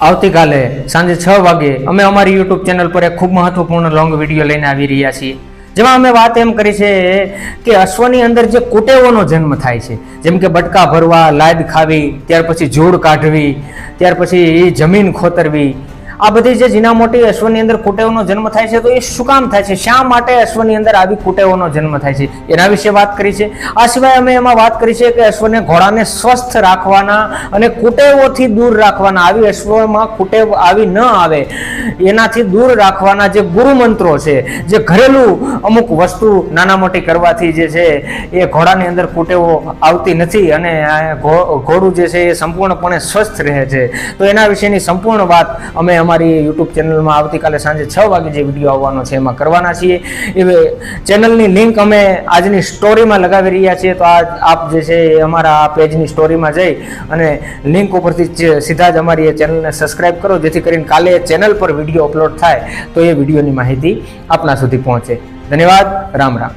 આવતીકાલે સાંજે 6 વાગે અમે અમારી યુટ્યુબ ચેનલ પર એક ખૂબ મહત્વપૂર્ણ લોંગ વિડીયો લઈને આવી રહ્યા છીએ, જેમાં અમે વાત એમ કરી છે કે અશ્વની અંદર જે કુટેવોનો જન્મ થાય છે, જેમ કે બટકા ભરવા, લાદ ખાવી, ત્યાર પછી જોડ કાઢવી, ત્યાર પછી જમીન ખોતરવી, આ બધી જે ઝીણા મોટી અશ્વની અંદર કુટેવનો જન્મ થાય છે, તો એ શું કામ થાય છે, શા માટે અશ્વની અંદર આવી કુટેવોનો જન્મ થાય છે, એના વિશે વાત કરી છે. આ સિવાય અમે એમાં વાત કરી છે કે અશ્વને ઘોડાને સ્વસ્થ રાખવાના અને કુટેવોથી દૂર રાખવાના, આવી અશ્વમાં કુટેવ આવી ન આવે એનાથી દૂર રાખવાના જે ગુરુ મંત્રો છે, જે ઘરેલું અમુક વસ્તુ નાના મોટી કરવાથી જે છે એ ઘોડાની અંદર કુટેવો આવતી નથી અને ઘોડું જે છે એ સંપૂર્ણપણે સ્વસ્થ રહે છે. તો એના વિશેની સંપૂર્ણ વાત અમે અમારી યુટ્યુબ ચેનલમાં આવતીકાલે સાંજે 6 વાગે જે વિડીયો આવવાનો છે એમાં કરવાના છીએ. એ ચેનલની લિંક અમે આજની સ્ટોરીમાં લગાવી રહ્યા છીએ, તો આપ જે છે એ અમારા આ પેજની સ્ટોરીમાં જઈ અને લિંક ઉપરથી સીધા જ અમારી એ ચેનલને સબસ્ક્રાઇબ કરો, જેથી કરીને કાલે ચેનલ પર વિડીયો અપલોડ થાય તો એ વિડીયોની માહિતી આપના સુધી પહોંચે. ધન્યવાદ. રામ રામ.